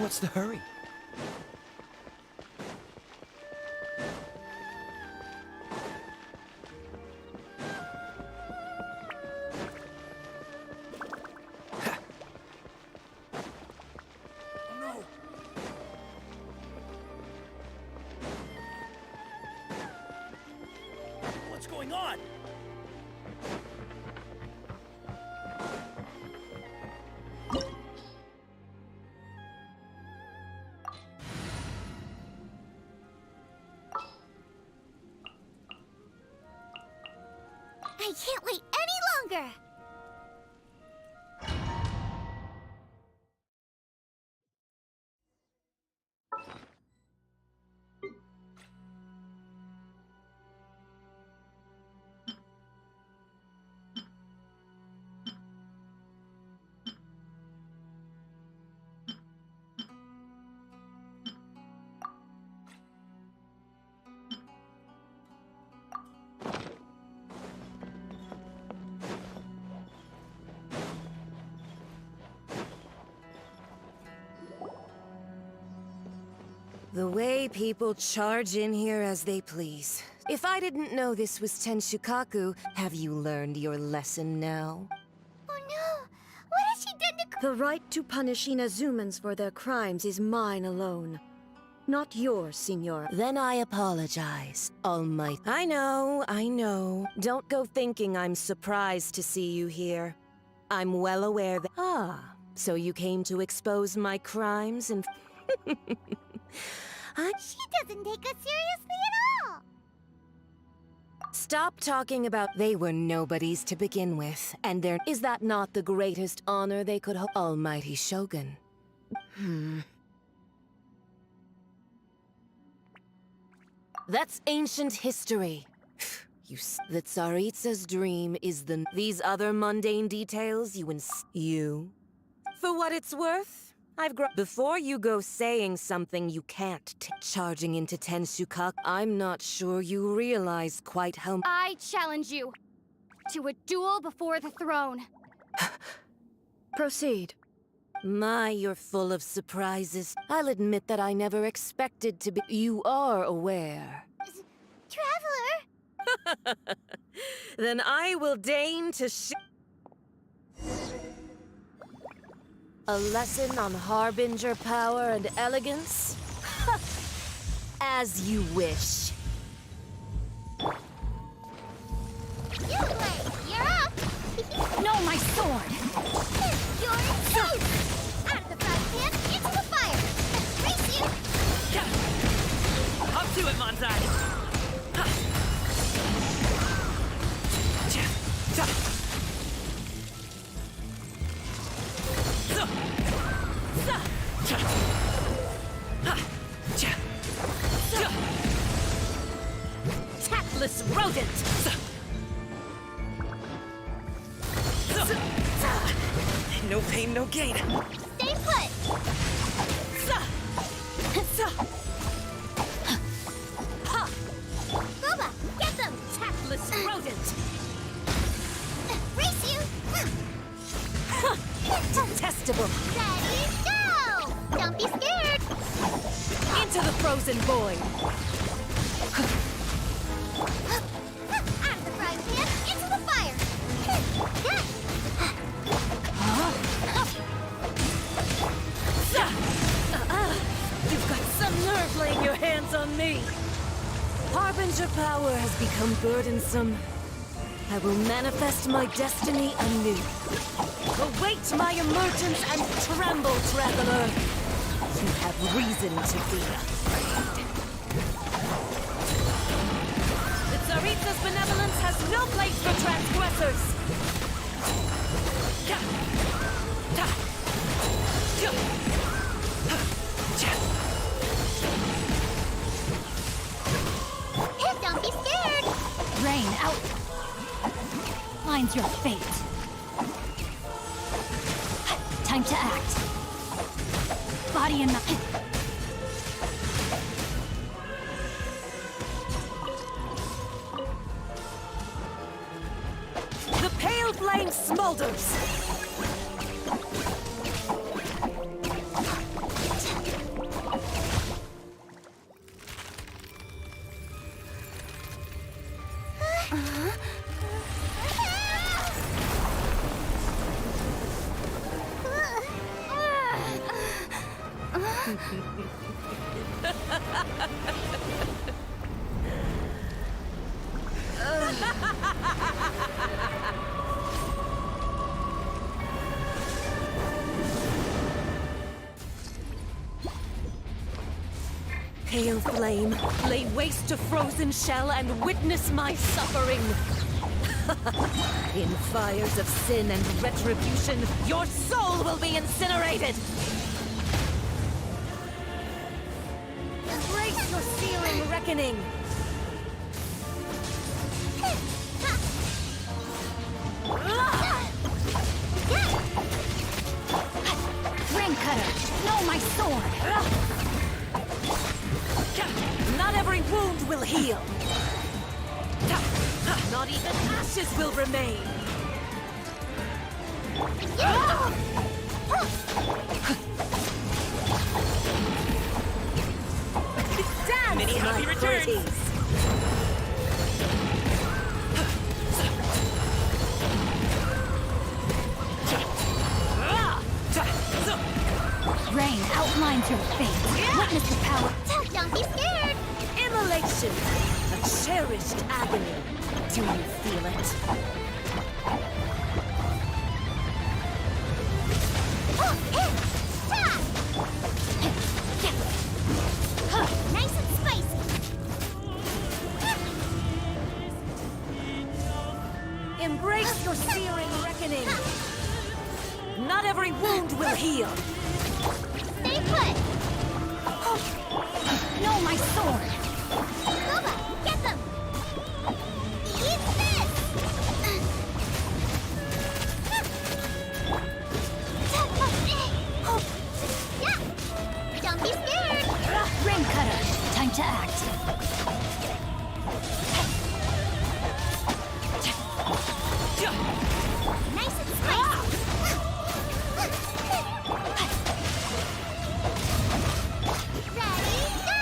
What's the hurry? What's going on? I can't wait any longer! The way people charge in here as they please. If I didn't know this was Tenshukaku, have you learned your lesson now? Oh no! What has she done to... The right to punish Inazumans for their crimes is mine alone. Not yours, Signor. Then I apologize, Almighty. I know. Don't go thinking I'm surprised to see you here. I'm well aware that... Ah, so you came to expose my crimes and... She doesn't take us seriously at all! Stop talking about they were nobodies to begin with, and is that not the greatest honor they could hope? Almighty Shogun. That's ancient history. The Tsaritsa's dream is these other mundane details you. For what it's worth, before you go saying something you can't charging into Tenshukaku, I'm not sure you realize quite how I challenge you to a duel before the throne. Proceed. My, you're full of surprises. I'll admit that I never expected to be... You are aware. Traveler! Then I will deign to a lesson on Harbinger power and elegance? As you wish. You're up! No, my sword! You're safe! Out of the frying pan, into the fire! Race you! Up to it, Manzai! Tactless rodent! No pain, no gain. Stay put! Boba, get them! Tactless rodent! Race you! Detestable! Ready, go! Don't be scared! Into the frozen void! Out of the frying pan, into the fire! You've got some nerve laying your hands on me! Harbinger power has become burdensome. I will manifest my destiny anew. Await my emergence and tremble, traveler! You have reason to fear. The Tsaritsa's benevolence has no place for transgressors! Don't be scared! Rain out! Finds your fate. Time to act. Body and mind. The pale flame smolders! Pale flame, lay waste to frozen shell and witness my suffering. In fires of sin and retribution, your soul will be incinerated! Embrace your searing reckoning! Ring cutter, know my sword. Not every wound will heal! Not even ashes will remain! Dance, Many happy my returns. pretties! Rain outlines your fate. Witness the power. Don't be scared! Immolation! A cherished agony. Do you feel it? Nice and spicy! Embrace your searing reckoning! Not every wound will heal! Stay put! Know my sword. Boba, get them! Eat this! Yeah! Don't be scared! Ring cutter, time to act. Nice and spicy! Ready, go!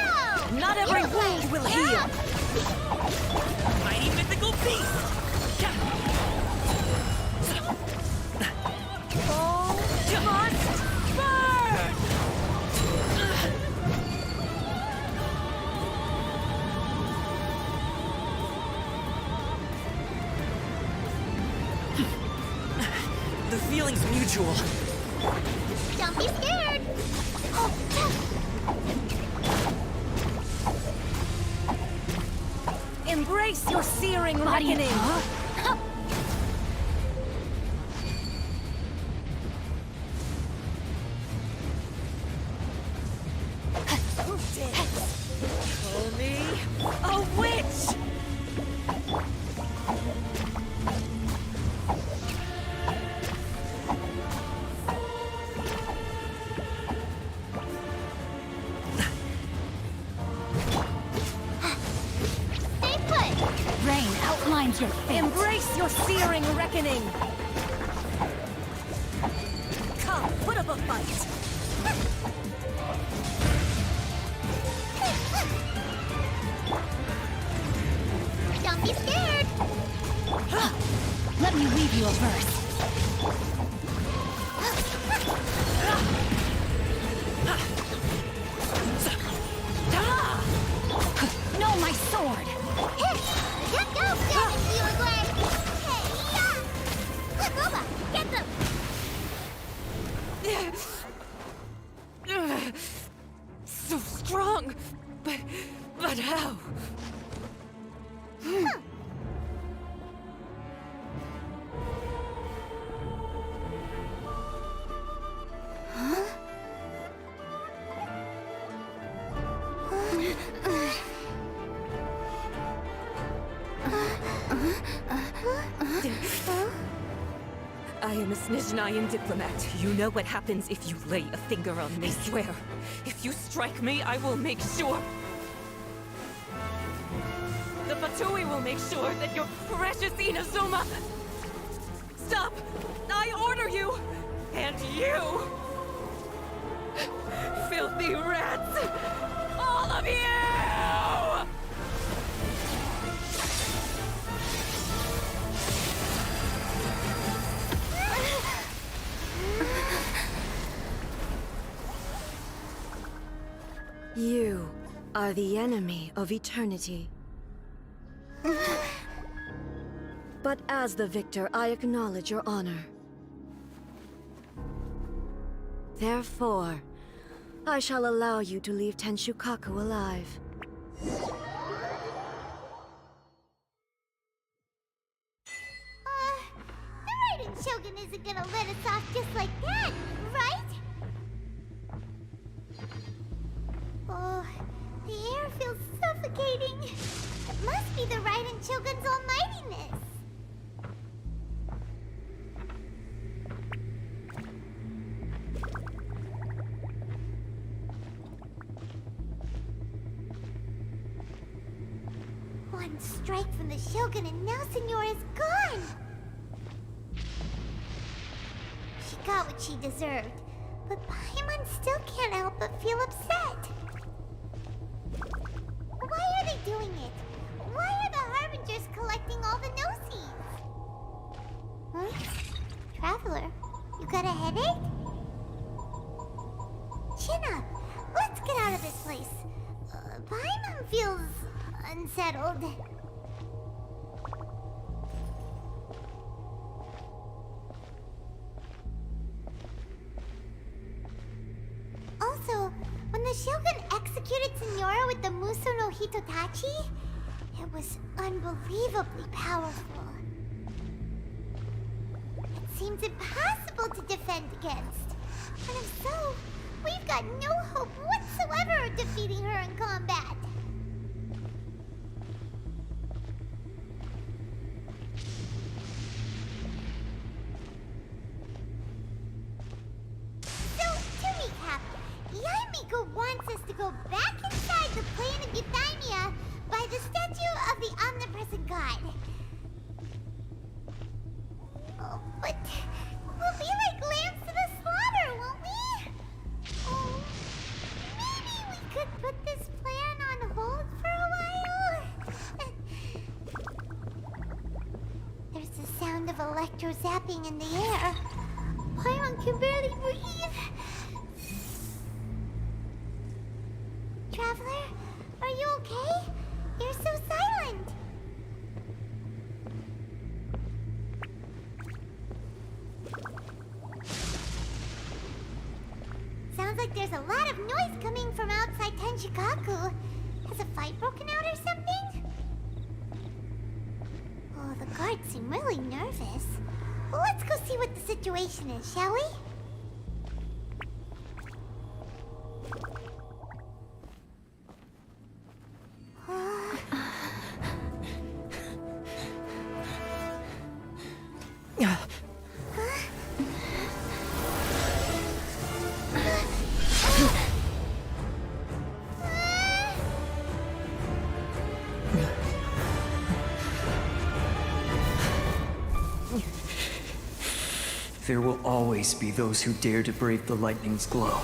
Not every wound will heal! Mighty mythical beast! All must burn! The feeling's mutual. Don't be scared! Embrace your searing Body, reckoning! huh? Who dares call me a witch? Stay put! Rain outlines your fate. Embrace your searing reckoning! Come, put up a fight! Don't be scared! Let me weave you a verse. Know my sword. Let go! Damn it, Uruguay! Hey, Boba, get them! So strong! But how? I am a Snezhnayan diplomat. You know what happens if you lay a finger on me, swear. If you strike me, I will make sure. The Fatui will make sure that your precious Inazuma... Stop! I order you! And you! Filthy rats! All of you! are the enemy of eternity. But as the victor, I acknowledge your honor. Therefore, I shall allow you to leave Tenshukaku alive. The Raiden Shogun isn't gonna let us off just like that, right? Oh, the air feels suffocating. It must be the Raiden Shogun's almightiness. One strike from the Shogun and now Senora is gone! She got what she deserved, but Paimon still can't help but feel upset. Why are they doing it? Why are the Harbingers collecting all the no-seeds? Huh? Traveler, you got a headache? Chin up! Let's get out of this place. Paimon feels unsettled. Also, when the Shogun executed Senora with the Muso no Hitotachi, it was unbelievably powerful. It seems impossible to defend against. And if so, we've got no hope whatsoever of defeating her in combat. So, to recap, Yaimiko wants us to go back inside the plane of Euthymia by the statue of the omnipresent god. Oh, but we'll be like lambs to the slaughter, won't we? Oh, maybe we could put this plan on hold for a while? There's the sound of electro zapping in the air. Paimon can barely breathe. Traveler, are you okay? You're so silent. Sounds like there's a lot of noise coming from outside Tenshukaku. Has a fight broken out or something? Oh, the guards seem really nervous. Well, let's go see what the situation is, shall we? There will always be those who dare to brave the lightning's glow.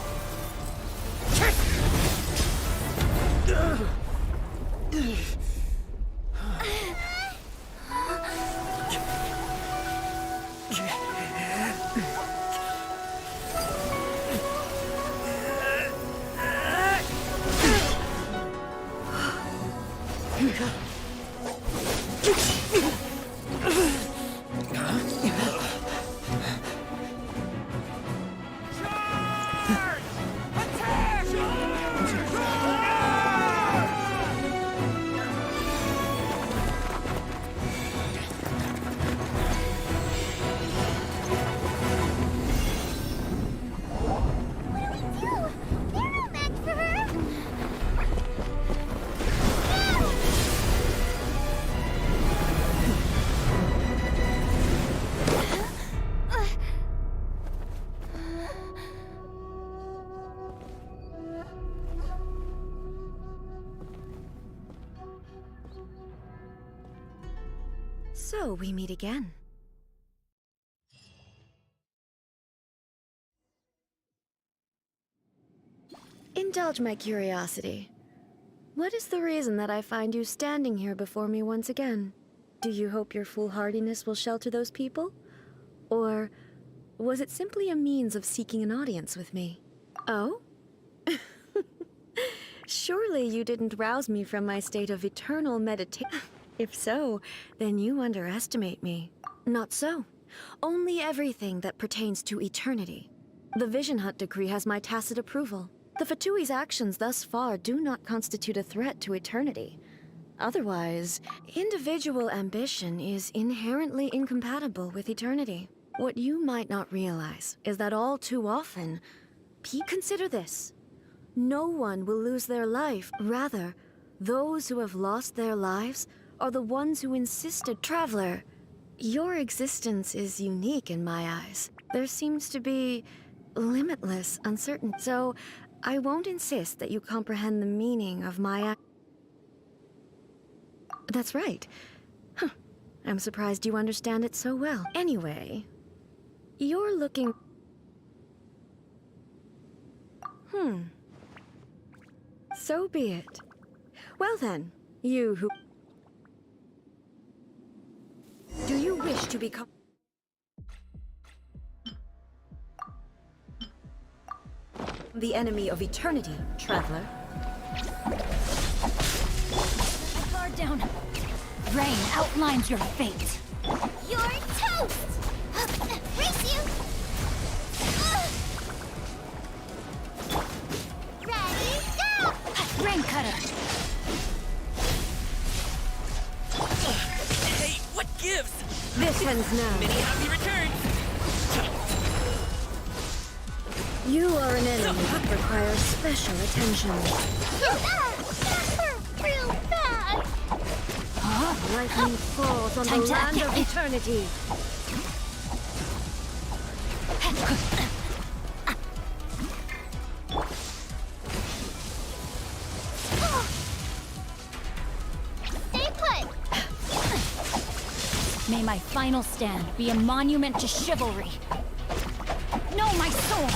So we meet again. Indulge my curiosity. What is the reason that I find you standing here before me once again? Do you hope your foolhardiness will shelter those people? Or was it simply a means of seeking an audience with me? Oh? Surely you didn't rouse me from my state of eternal meditation. If so, then you underestimate me. Not so. Only everything that pertains to eternity. The Vision Hut decree has my tacit approval. The Fatui's actions thus far do not constitute a threat to eternity. Otherwise, individual ambition is inherently incompatible with eternity. What you might not realize is that all too often, consider this. No one will lose their life. Rather, those who have lost their lives are the ones who insisted. Traveler, your existence is unique in my eyes. There seems to be limitless uncertainty. So, I won't insist that you comprehend the meaning of my That's right. Huh. I'm surprised you understand it so well. Anyway, you're looking... So be it. Well then, you who... Do you wish to become... the enemy of eternity, traveler? Guard down. Rain outlines your fate. You're toast! Race you! Ready, go! Rain cutter. Hey, what gives? This ends now. Many happy returns. You are an enemy that requires special attention. Real bad! Lightning falls on Time the to land act. of eternity. Stay put! May my final stand be a monument to chivalry. Know my sword.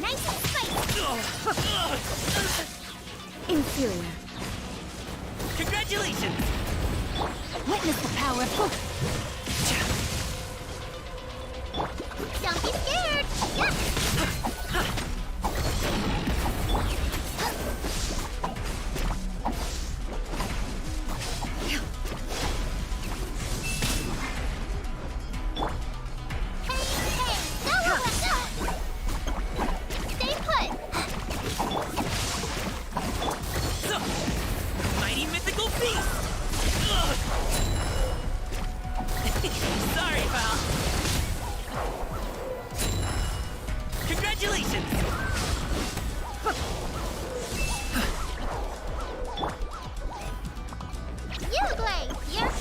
Nice and spicy! Inferior. Congratulations! Witness the power of... Don't be scared! Yeah. Stay put! Mighty mythical beast! Ugh. Sorry, pal. Congratulations! You Blaze, here!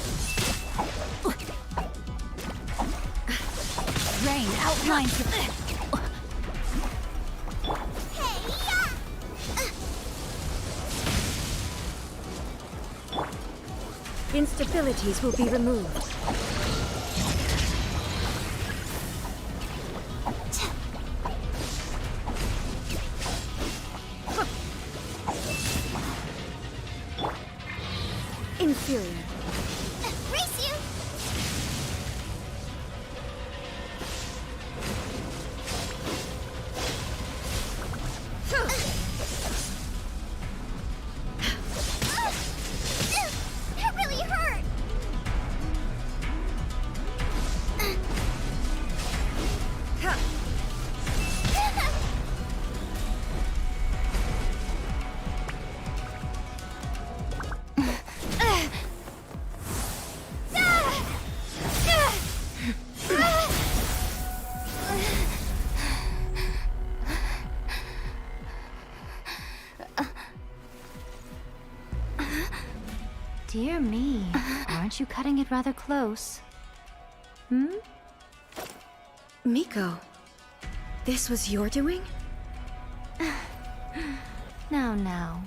Rain outlines your... Hey, yeah! Instabilities will be removed. Inferior. Race you! That really hurt! Dear me, aren't you cutting it rather close? Miko, this was your doing? Now.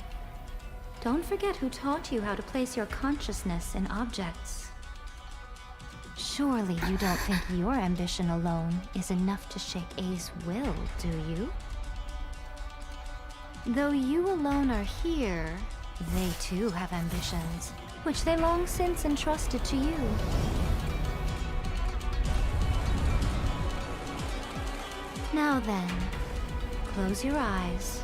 Don't forget who taught you how to place your consciousness in objects. Surely you don't think your ambition alone is enough to shake A's will, do you? Though you alone are here, they too have ambitions, which they long since entrusted to you. Now then, close your eyes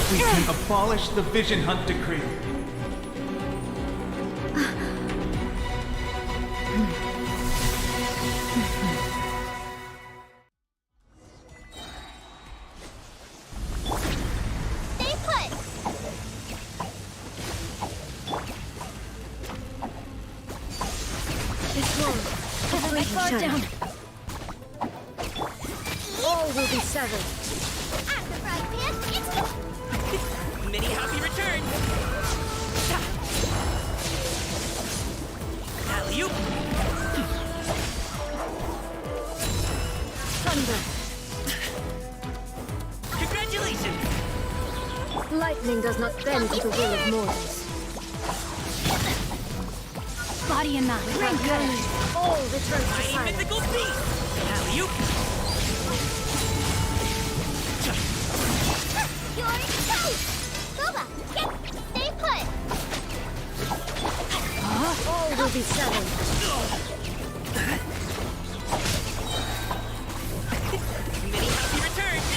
We can abolish the Vision Hunt Decree. Stay put! This one. My guard down. All will be severed. At the right pan, it's Many happy returns. Alley-oop. Thunder. Congratulations. Lightning does not bend to the will of mortals. Body and mind. Ring good. All return to Mighty silence. mythical beast. Alley-oop. You're safe! Boba, stay put! All will be severed. Many happy returns.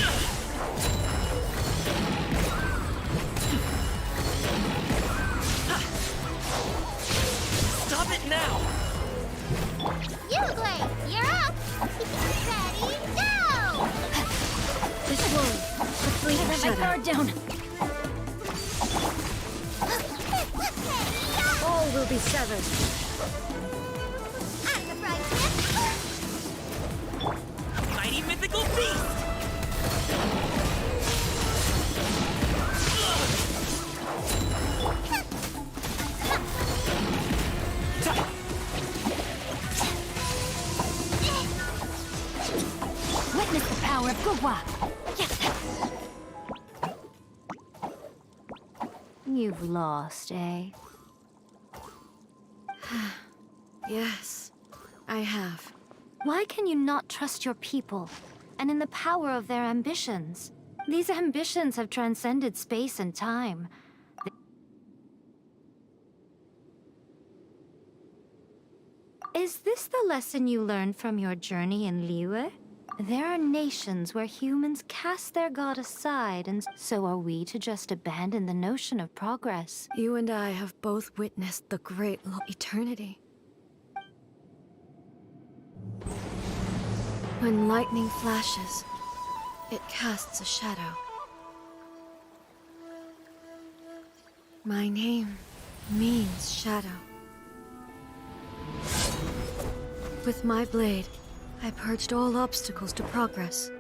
Stop it now. Uglade, you're up! Ready, go! This one. The fleet My shadow. guard down. All will be severed. At the right pan, Mighty mythical beast. Witness the power of Gugwa. You've lost, eh? Yes, I have. Why can you not trust your people and in the power of their ambitions? These ambitions have transcended space and time. Is this the lesson you learned from your journey in Liyue? There are nations where humans cast their god aside, and so are we to just abandon the notion of progress? You and I have both witnessed the great eternity. When lightning flashes, it casts a shadow. My name means shadow. With my blade, I purged all obstacles to progress.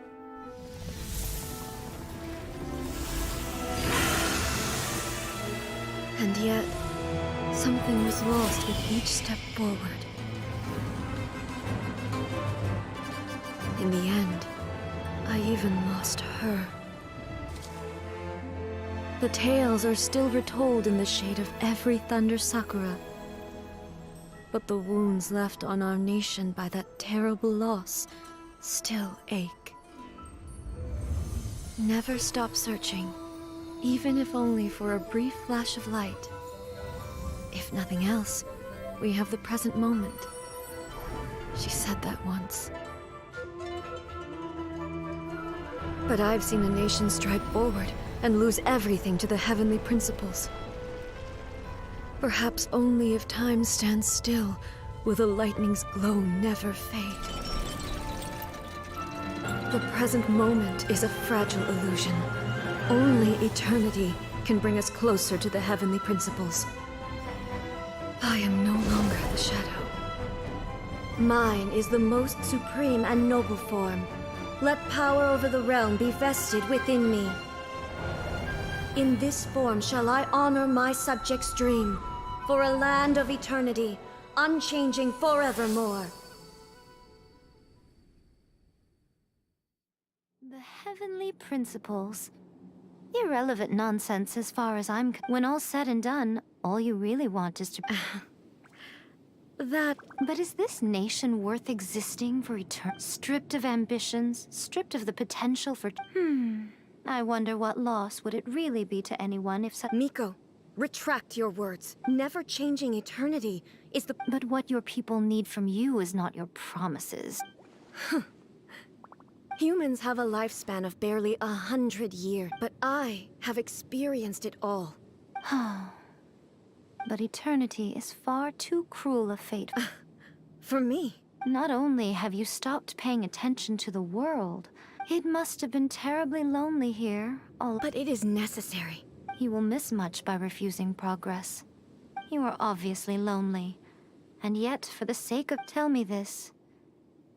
And yet, something was lost with each step forward. In the end, I even lost her. The tales are still retold in the shade of every Thunder Sakura. But the wounds left on our nation by that terrible loss still ache. Never stop searching, even if only for a brief flash of light. If nothing else, we have the present moment. She said that once. But I've seen a nation stride forward and lose everything to the heavenly principles. Perhaps only if time stands still will the lightning's glow never fade. The present moment is a fragile illusion. Only eternity can bring us closer to the heavenly principles. I am no longer the shadow. Mine is the most supreme and noble form. Let power over the realm be vested within me. In this form shall I honor my subjects' dream, for a land of eternity, unchanging forevermore. The heavenly principles. Irrelevant nonsense as far as I'm... When all's said and done, all you really want is to... That... But is this nation worth existing for stripped of ambitions, stripped of the potential for... I wonder what loss would it really be to anyone if such... Miko, retract your words. Never changing eternity is the... But what your people need from you is not your promises. Humans have a lifespan of barely 100 years, but I have experienced it all. But eternity is far too cruel a fate. For me. Not only have you stopped paying attention to the world, it must have been terribly lonely here. But it is necessary. You will miss much by refusing progress. You are obviously lonely. And yet, for the sake of... Tell me this.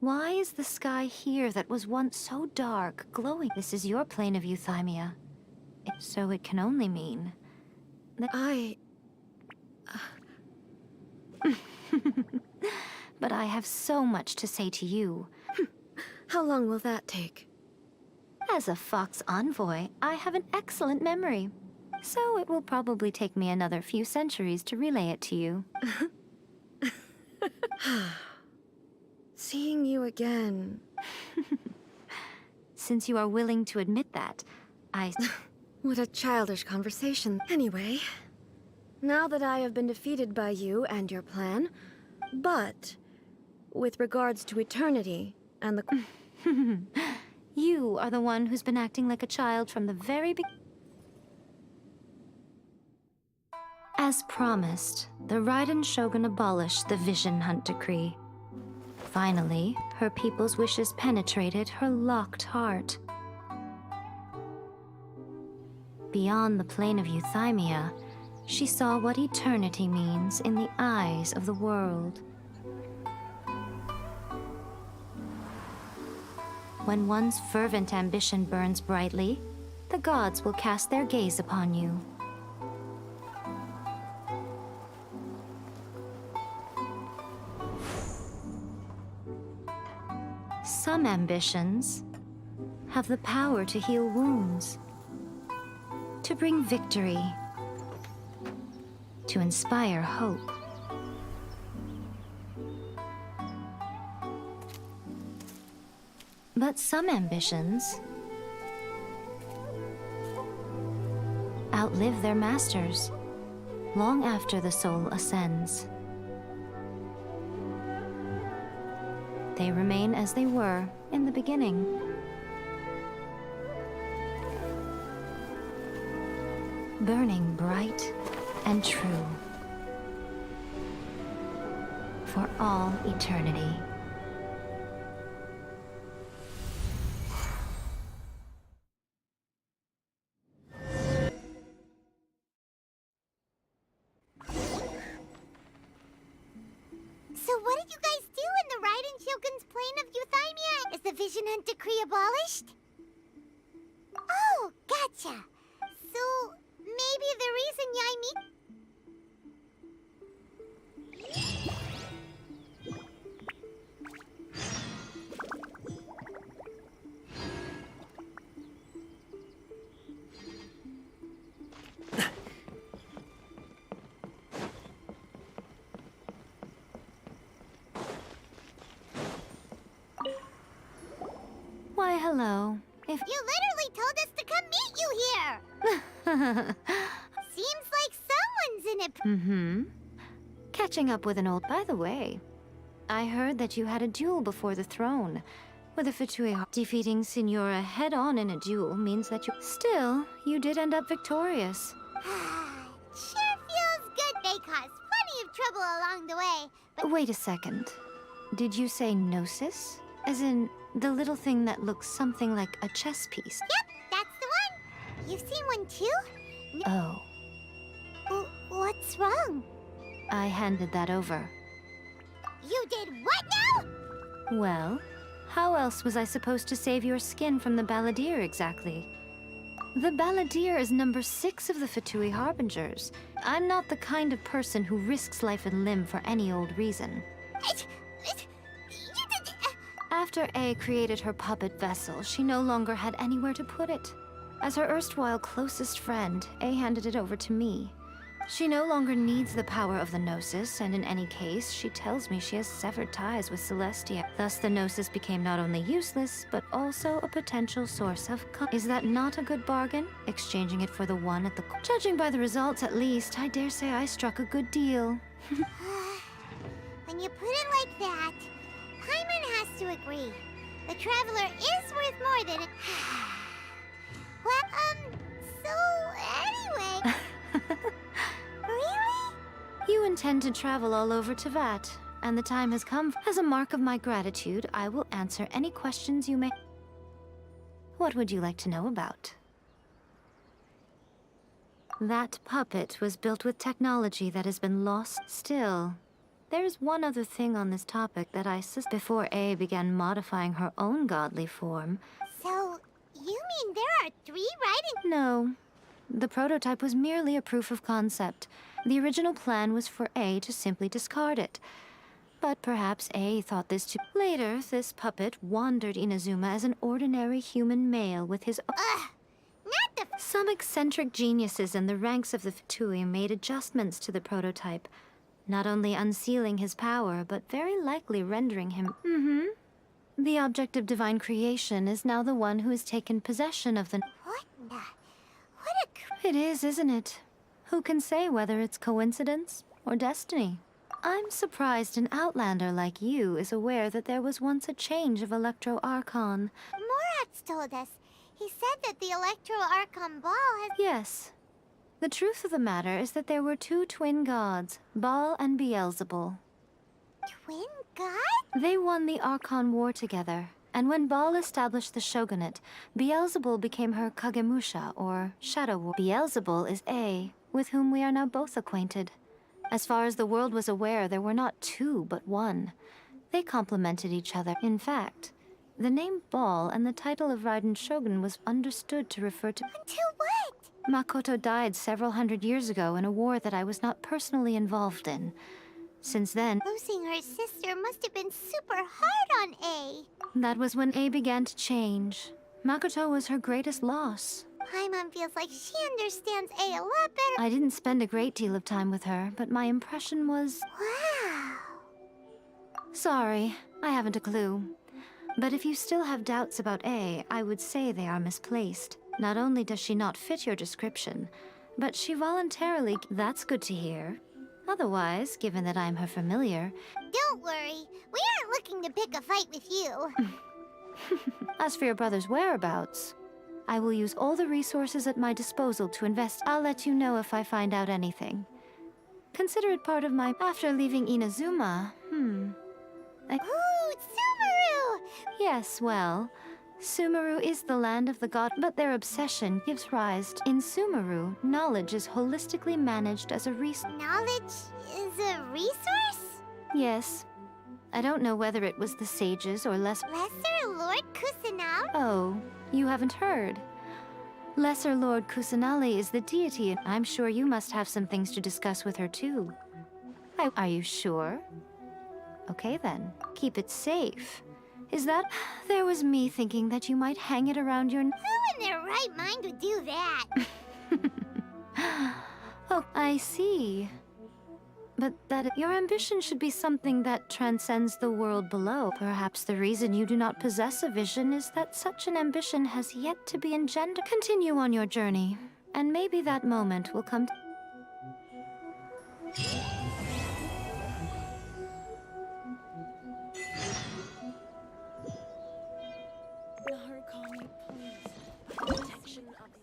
Why is the sky here that was once so dark glowing? This is your plane of euthymia. So it can only mean that... But I have so much to say to you. How long will that take? As a Fox envoy, I have an excellent memory. So it will probably take me another few centuries to relay it to you. Seeing you again... Since you are willing to admit that, What a childish conversation. Anyway, now that I have been defeated by you and your plan, but with regards to eternity and the... You are the one who's been acting like a child from the very beginning. As promised, the Raiden Shogun abolished the Vision Hunt Decree. Finally, her people's wishes penetrated her locked heart. Beyond the plane of euthymia, she saw what eternity means in the eyes of the world. When one's fervent ambition burns brightly, the gods will cast their gaze upon you. Some ambitions have the power to heal wounds, to bring victory, to inspire hope. But some ambitions outlive their masters long after the soul ascends. They remain as they were in the beginning. Burning bright and true for all eternity. So what did you guys do in the Raiden Shogun's plane of euthymia? Is the Vision Hunt Decree abolished? Oh, gotcha. So maybe the reason Yaimi... Why, hello. If You literally told us to come meet you here! Seems like someone's in it. Catching up with an old... By the way, I heard that you had a duel before the throne with a Fatui. Defeating Signora head-on in a duel means that you... Still, you did end up victorious. Sure feels good they caused plenty of trouble along the way, but Wait a second. Did you say gnosis? As in, the little thing that looks something like a chess piece? yep, that's the one. You've seen one too? Oh, What's wrong? I handed that over. You did what now? Well, how else was I supposed to save your skin from the Balladeer exactly? The Balladeer is number 6 of the Fatui Harbingers. I'm not the kind of person who risks life and limb for any old reason. You did... After A created her puppet vessel, she no longer had anywhere to put it. As her erstwhile closest friend, A handed it over to me. She no longer needs the power of the Gnosis, and in any case, she tells me she has severed ties with Celestia. Thus, the Gnosis became not only useless, but also a potential source of Is that not a good bargain? Exchanging it for the one at the Judging by the results, at least, I dare say I struck a good deal. When you put it like that, Paimon has to agree. The Traveler is worth more than it. Well, so anyway. Really? You intend to travel all over Tevat, and the time has come. As a mark of my gratitude, I will answer any questions you may. What would you like to know about? That puppet was built with technology that has been lost. Still, there's one other thing on this topic that I before A began modifying her own godly form. So, you mean there are 3 writing? No. The prototype was merely a proof of concept. The original plan was for A to simply discard it. But perhaps A thought this too. Later, this puppet wandered Inazuma as an ordinary human male with his Not the Some eccentric geniuses in the ranks of the Fatui made adjustments to the prototype, not only unsealing his power, but very likely rendering him. The object of divine creation is now the one who has taken possession of the. What the? What a It is, isn't it? Who can say whether it's coincidence or destiny? I'm surprised an outlander like you is aware that there was once a change of Electro Archon. Morat's told us. He said that the Electro Archon Ball has. Yes. The truth of the matter is that there were 2 twin gods, Baal and Beelzebul. Twin gods? They won the Archon War together, and when Baal established the shogunate, Beelzebul became her Kagemusha, or Shadow War. Beelzebul is A, with whom we are now both acquainted. As far as the world was aware, there were not 2, but 1. They complemented each other. In fact, the name Baal and the title of Raiden Shogun was understood to refer to. Until what? Makoto died several hundred years ago in a war that I was not personally involved in. Since then, Losing her sister must have been super hard on A. that was when A began to change. Makoto was her greatest loss. Paimon feels like she understands A a lot better. I didn't spend a great deal of time with her, but my impression was... Wow. Sorry, I haven't a clue. But if you still have doubts about A, I would say they are misplaced. Not only does she not fit your description, but she voluntarily... That's good to hear. Otherwise, given that I'm her familiar... Don't worry. We aren't looking to pick a fight with you. As for your brother's whereabouts, I will use all the resources at my disposal to invest. I'll let you know if I find out anything. Consider it part of my... After leaving Inazuma, Ooh, Sumeru! Yes, well, Sumeru is the land of the god, but their obsession gives rise to... In Sumeru, knowledge is holistically managed as a resource. Knowledge is a resource? Yes. I don't know whether it was the sages or Lesser Lord Kusanagi? Oh, you haven't heard. Lesser Lord Kusanali is the deity, and I'm sure you must have some things to discuss with her too. Are you sure? Okay then, keep it safe. Is that... There was me thinking that you might hang it around your... Who in their right mind would do that? Oh, I see. But that your ambition should be something that transcends the world below. Perhaps the reason you do not possess a vision is that such an ambition has yet to be engendered. Continue on your journey, and maybe that moment will come. Narukami, please. Protection of the...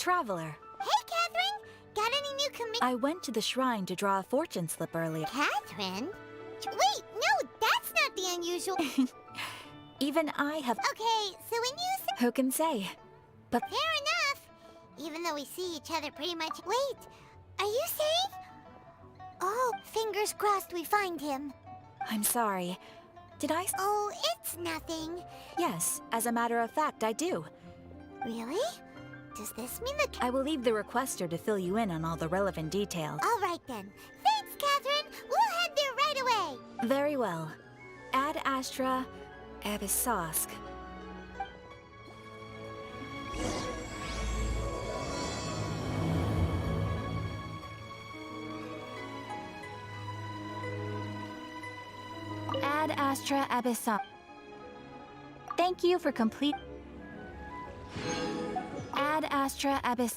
traveler. Hey, Catherine! Got any new I went to the shrine to draw a fortune slip earlier. Catherine? Wait, no, that's not the unusual. Even I have... Okay, so when you say... Who can say? But Fair enough. Even though we see each other pretty much... Wait, are you saying? Oh, fingers crossed we find him. I'm sorry. Did I... Oh, it's nothing. Yes, as a matter of fact, I do. Really? Does this mean the... I will leave the requester to fill you in on all the relevant details. All right then. Thanks, Catherine. We'll head there right away. Very well. Ad Astra Abyssosque. Ad Astra Abyssosque. Thank you for complete... Ad Astra Abyss...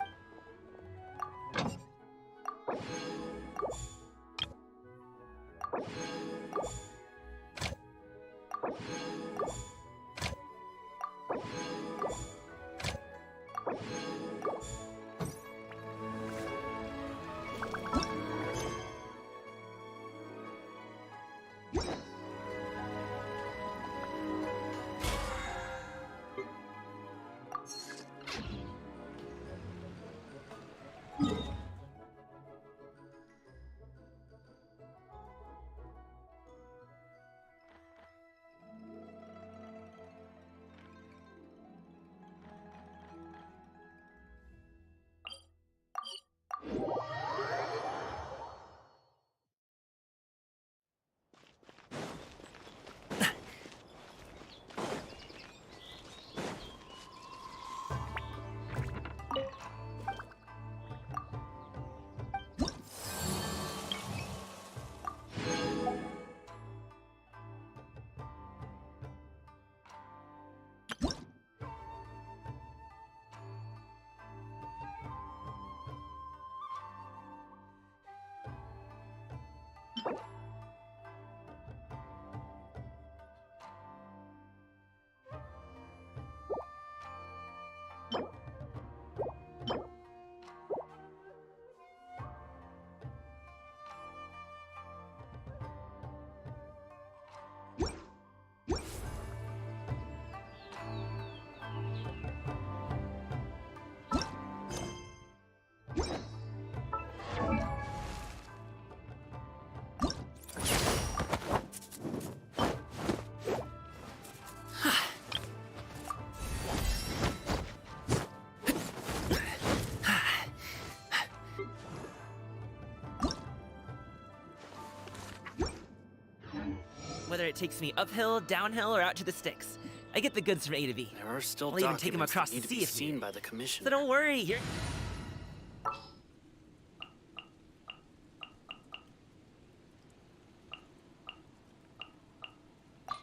Whether it takes me uphill, downhill, or out to the sticks, I get the goods from A to B. There are still I'll even take them documents across that need the to be sea if seen needed. by the commission. So don't worry, you're...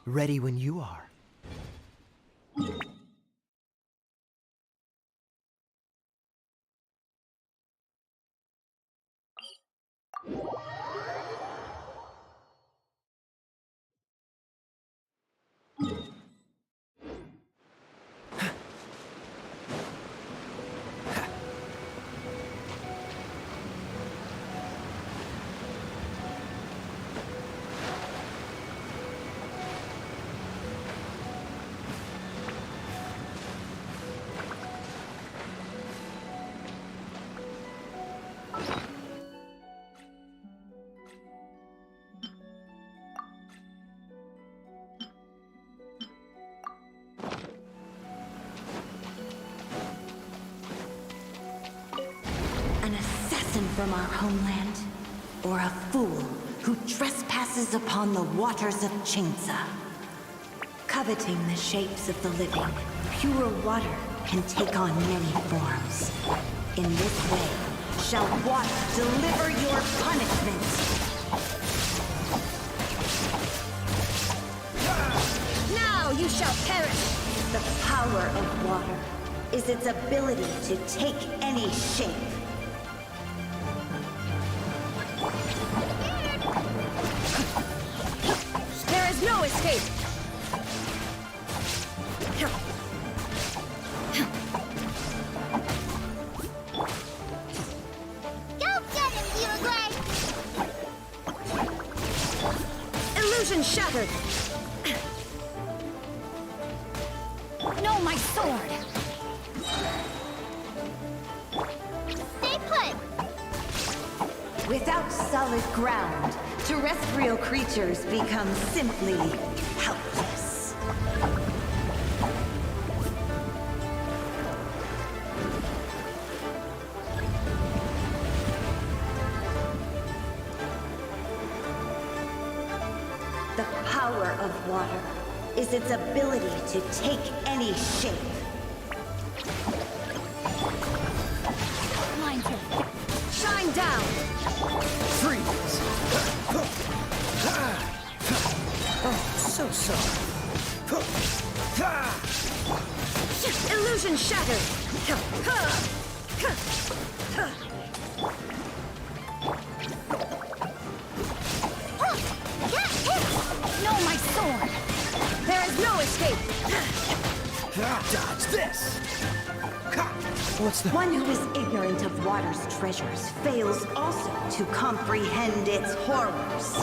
Ready when you are. An assassin from our homeland, or a fool who trespasses upon the waters of Chingsa. Coveting the shapes of the living, pure water can take on many forms. In this way, shall water deliver your punishment. Now you shall perish! The power of water is its ability to take any shape. There is no escape! shattered! No, my sword! Stay put! Without solid ground, terrestrial creatures become simply helpless. The power of water is its ability to take any shape. Mine's your Shine down! Freeze! Oh, so sorry. Illusion shattered! No, my sword! There is no escape! Dodge this! What's the... One who is ignorant of water's treasures fails also to comprehend its horrors.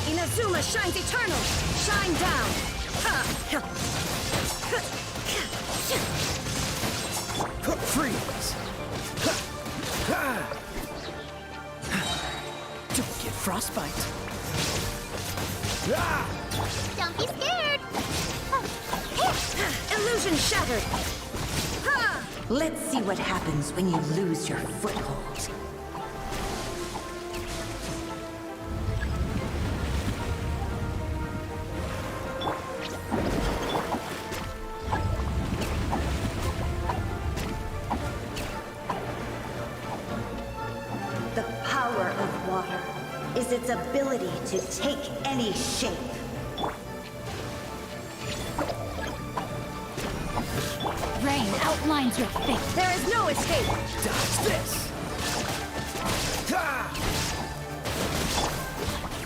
Inazuma shines eternal! Shine down! Freeze! Don't get frostbite. Don't be scared! Illusion shattered! Let's see what happens when you lose your foothold. The power of water is its ability to take any shape. Rain outlines your fate. There is no escape! Dodge this!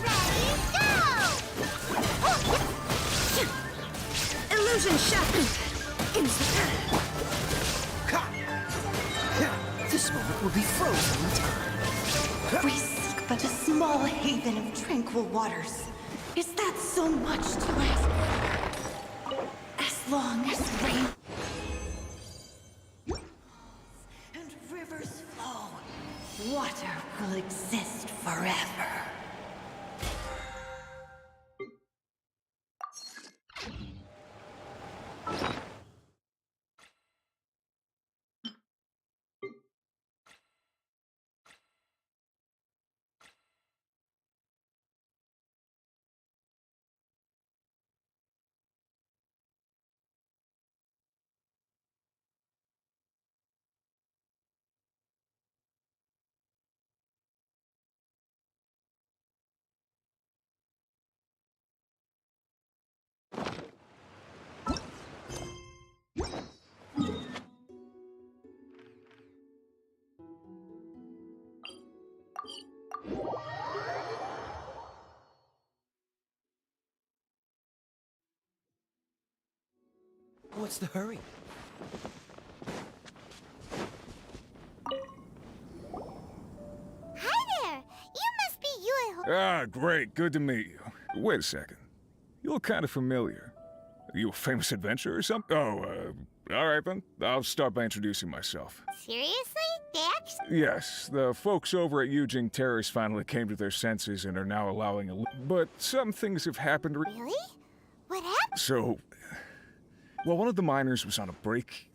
Ready, go! Illusion shattered! This moment will be frozen in time. We seek but a small haven of tranquil waters. Is that so much to ask? As long as rain and rivers flow, water will exist forever. What's the hurry? Hi there! You must be Yue. Ah, great. Good to meet you. Wait a second. You look kind of familiar. Are you a famous adventurer or something? Oh, all right then. I'll start by introducing myself. Seriously? They actually... Yes, the folks over at Eugene Terrace finally came to their senses and are now allowing a... But some things have happened... Really? What happened? So... While one of the miners was on a break,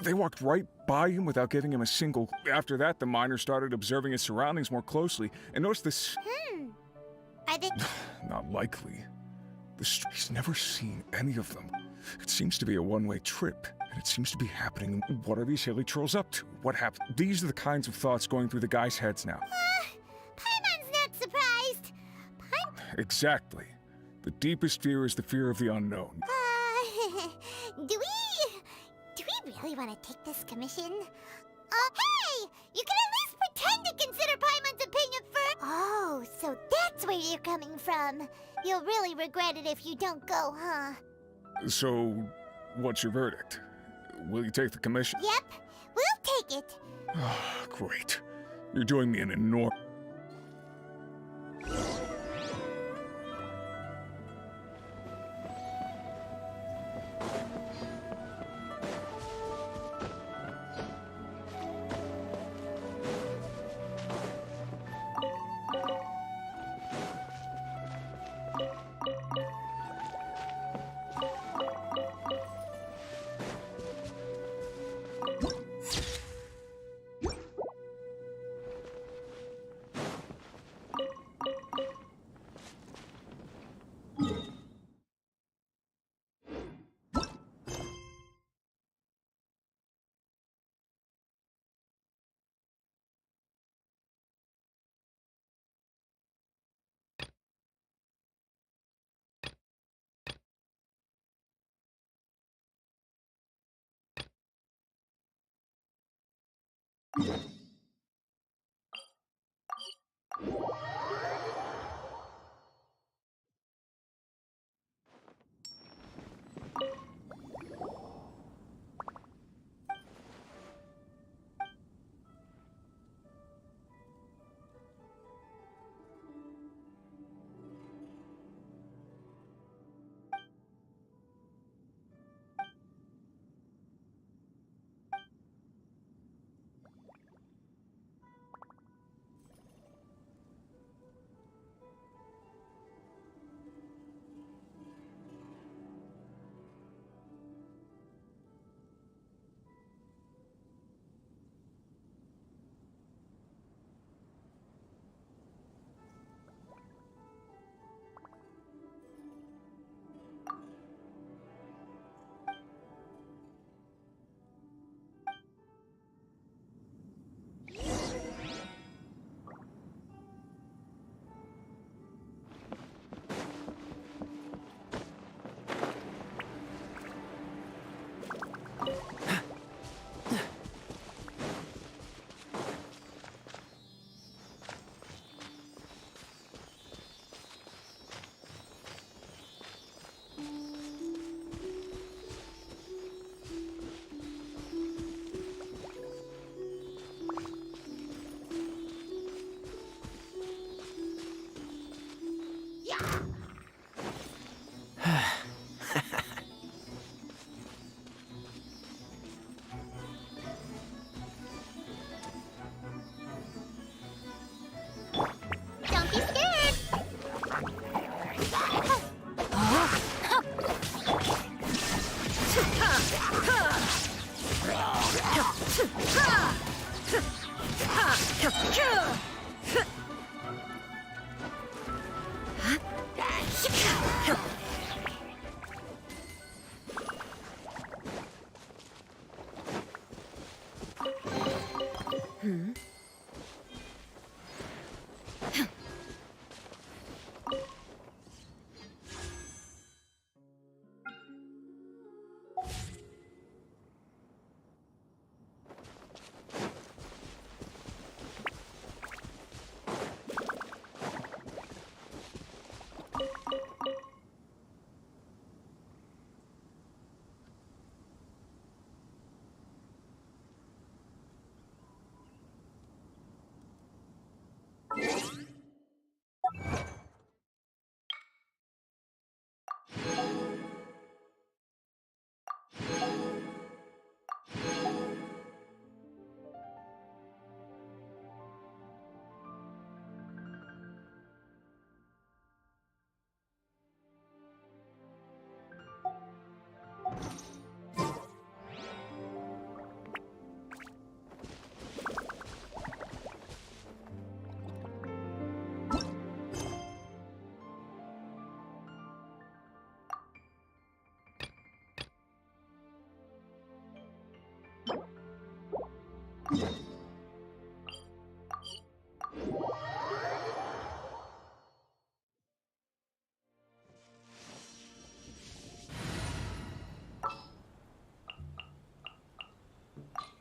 they walked right by him without giving him a single... After that, the miner started observing his surroundings more closely and noticed this... Are they... Not likely. He's never seen any of them. It seems to be a one-way trip, and it seems to be happening. What are these hilly trolls up to? What happened? These are the kinds of thoughts going through the guys' heads now. Paimon's not surprised. Exactly. The deepest fear is the fear of the unknown. Do we really want to take this commission? Hey! You can at least pretend to consider Paimon's opinion first. Oh, so that's where you're coming from. You'll really regret it if you don't go, huh? So, what's your verdict? Will you take the commission? Yep, we'll take it. Great. You're doing me an enormous... Don't be scared!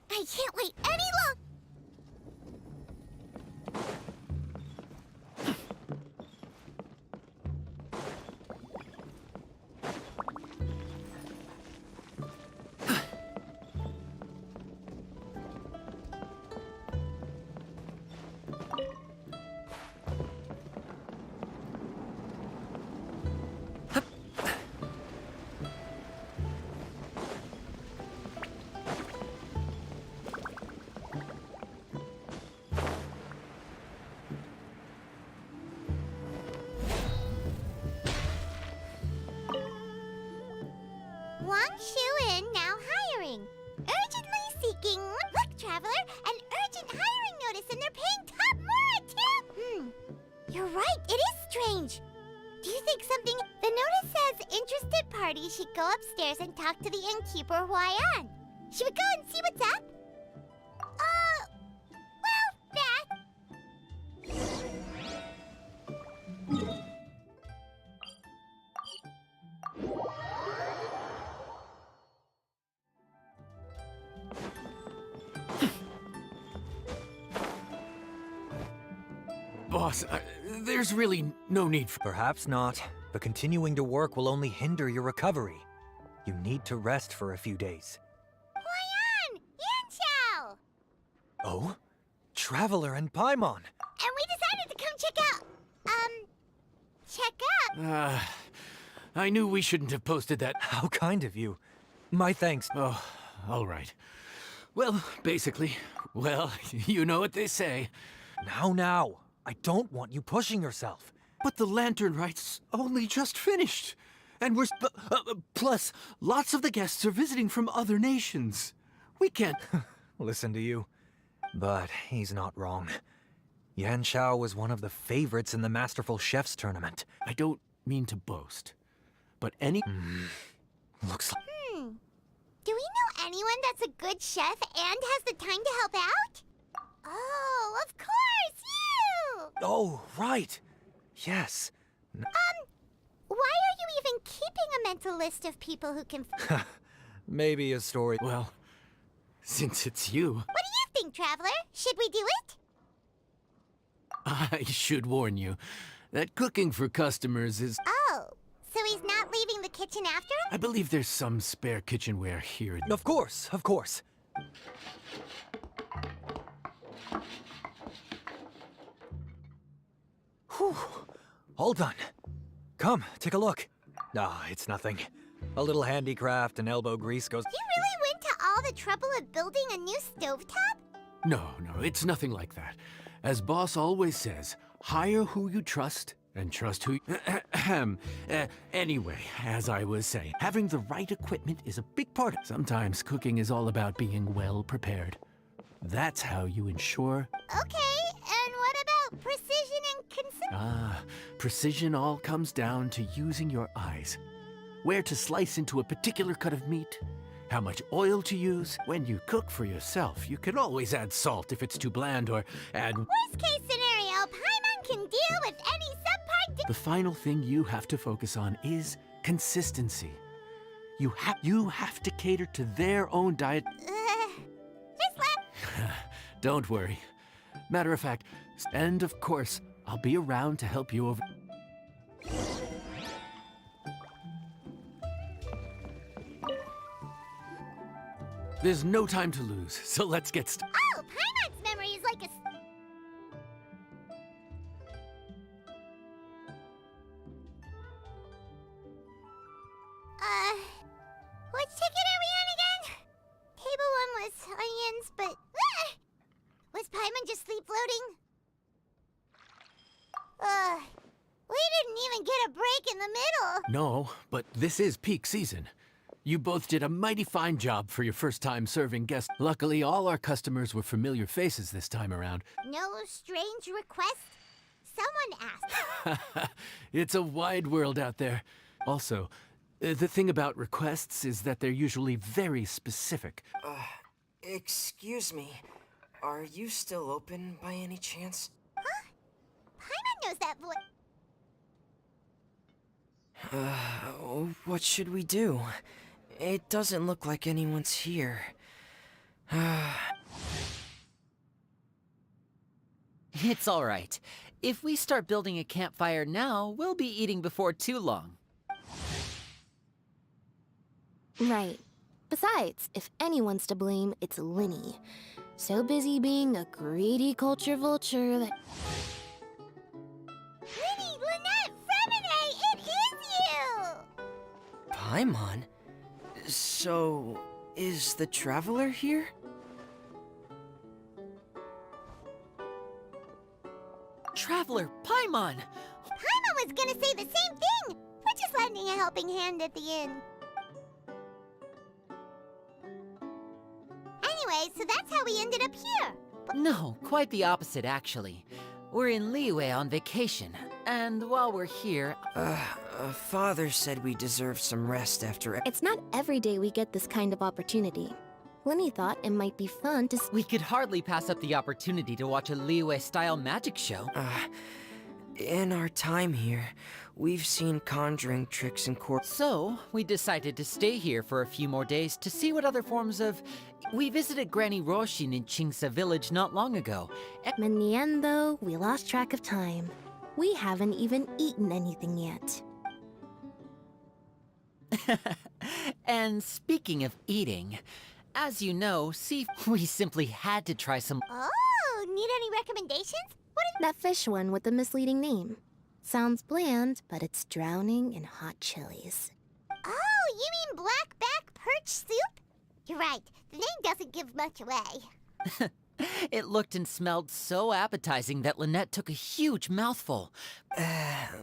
I can't wait any longer! party should go upstairs and talk to the innkeeper Huayan. Should we go and see what's up? Well, that. Boss, there's really no need for... Perhaps not, but continuing to work will only hinder your recovery. You need to rest for a few days. Huayan! Yanqiao! Oh? Traveler and Paimon! And we decided to come check out... check up. I knew we shouldn't have posted that. How kind of you. My thanks. Oh, all right. Well, basically, well, you know what they say. Now. I don't want you pushing yourself. But the Lantern Rites only just finished. And we're... plus, lots of the guests are visiting from other nations. We can't... Listen to you. But he's not wrong. Yan Shao was one of the favorites in the Masterful Chefs tournament. I don't mean to boast, but any... Looks like... Do we know anyone that's a good chef and has the time to help out? Oh, of course, you! Oh, right. Yes. Why are you even keeping a mental list of people who can... Maybe a story... Well, since it's you... What do you think, Traveler? Should we do it? I should warn you that cooking for customers is... Oh, so he's not leaving the kitchen after him? I believe there's some spare kitchenware here. Of course. Whew. All done. Come, take a look. It's nothing. A little handicraft and elbow grease goes... You really went to all the trouble of building a new stovetop? No, it's nothing like that. As Boss always says, hire who you trust and trust who... Anyway, as I was saying, having the right equipment is a big part of... Sometimes cooking is all about being well prepared. That's how you ensure... Okay, and what about precision and Precision all comes down to using your eyes. Where to slice into a particular cut of meat, how much oil to use. When you cook for yourself, you can always add salt if it's too bland or add... Worst case scenario, Paimon can deal with any subpart... The final thing you have to focus on is consistency. You have to cater to their own diet. Don't worry. Matter of fact, and of course, I'll be around to help you over... There's no time to lose, so let's get started. Oh, Paimon's memory is like a... Which ticket are we on again? Table 1 was onions, but... Was Paimon just sleep floating? We didn't even get a break in the middle. No, but this is peak season. You both did a mighty fine job for your first time serving guests. Luckily, all our customers were familiar faces this time around. No strange requests? Someone asked. It's a wide world out there. Also, the thing about requests is that they're usually very specific. Excuse me. Are you still open by any chance? Huh? Paimon knows that voice. What should we do? It doesn't look like anyone's here. It's all right. If we start building a campfire now, we'll be eating before too long. Right. Besides, if anyone's to blame, it's Linny. So busy being a greedy culture vulture that... Linny, Lynette, Fremine, it is you! Paimon? So, is the Traveler here? Traveler, Paimon! Paimon was gonna say the same thing! We're just lending a helping hand at the inn. Anyway, so that's how we ended up here. No, quite the opposite, actually. We're in Liyue on vacation, and while we're here... Father said we deserve some rest after. It's not every day we get this kind of opportunity. Lenny thought it might be fun to. We could hardly pass up the opportunity to watch a Liyue-style magic show. In our time here, we've seen conjuring tricks in court. So, we decided to stay here for a few more days to see what other forms of... We visited Granny Roshin in Chingsa village not long ago. In the end, though, we lost track of time. We haven't even eaten anything yet. And speaking of eating, as you know, we simply had to try some... Oh, need any recommendations? That fish one with the misleading name. Sounds bland, but it's drowning in hot chilies. Oh, you mean blackback perch soup? You're right, the name doesn't give much away. It looked and smelled so appetizing that Lynette took a huge mouthful.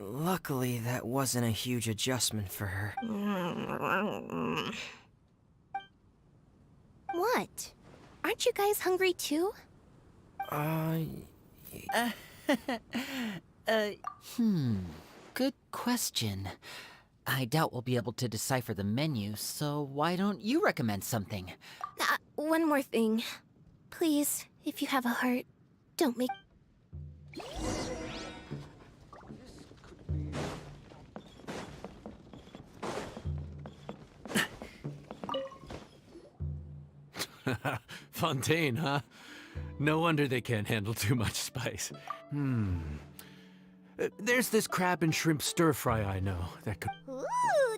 Luckily, that wasn't a huge adjustment for her. What? Aren't you guys hungry too? Good question. I doubt we'll be able to decipher the menu, so why don't you recommend something? One more thing. Please, if you have a heart, don't make... Fontaine, huh? No wonder they can't handle too much spice. There's this crab and shrimp stir-fry I know that could... Ooh,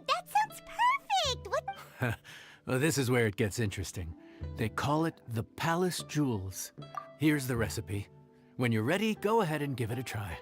that sounds perfect! What? Well, this is where it gets interesting. They call it the Palace Jewels. Here's the recipe. When you're ready, go ahead and give it a try.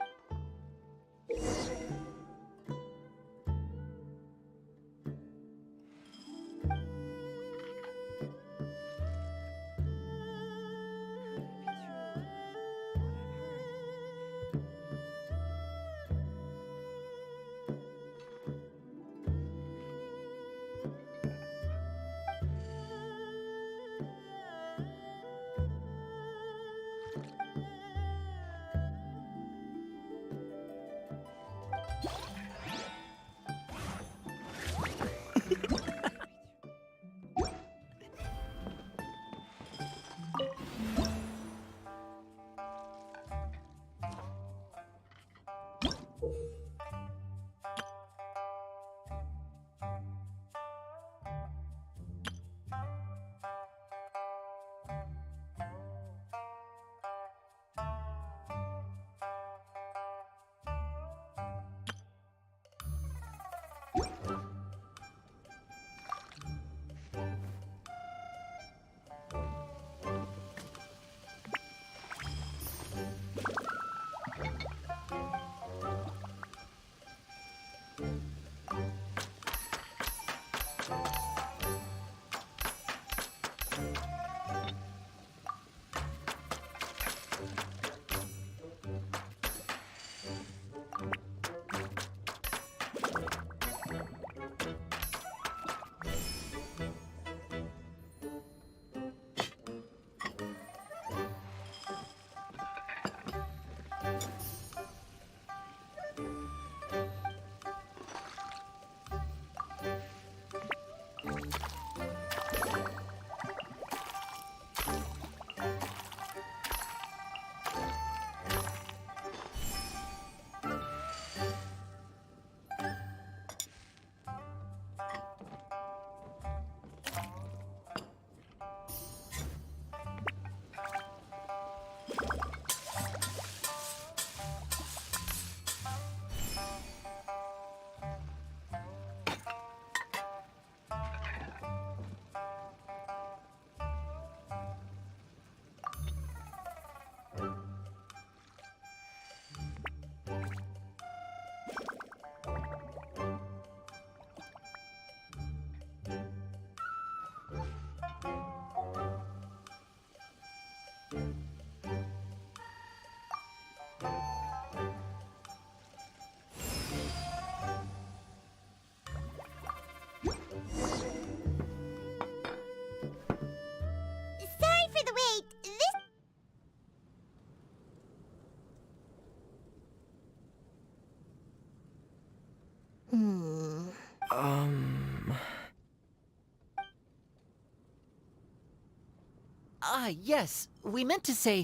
Ah, yes. We meant to say.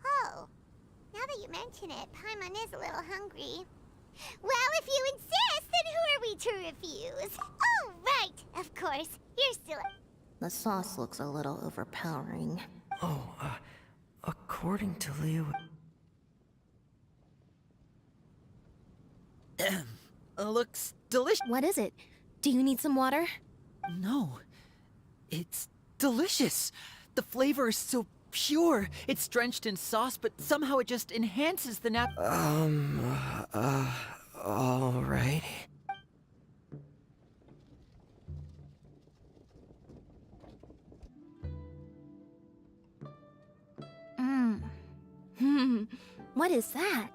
Oh, now that you mention it, Paimon is a little hungry. Well, if you insist, then who are we to refuse? Oh, right, of course. You're still... The sauce looks a little overpowering. Oh, according to Leo... Looks delicious. What is it? Do you need some water? No. It's delicious. The flavor is so pure. It's drenched in sauce, but somehow it just enhances the all right. What is that?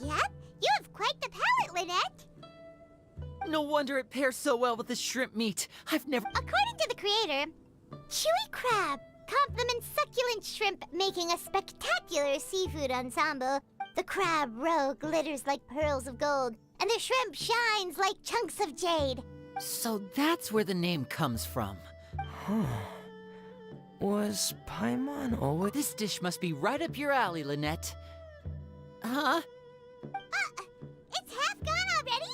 Yep, you have quite the palate, Lynette. No wonder it pairs so well with the shrimp meat. I've never... According to the creator, chewy crab complements succulent shrimp, making a spectacular seafood ensemble. The crab roe glitters like pearls of gold, and the shrimp shines like chunks of jade. So that's where the name comes from. Huh. Was Paimon always... This dish must be right up your alley, Lynette. Huh? It's half gone already?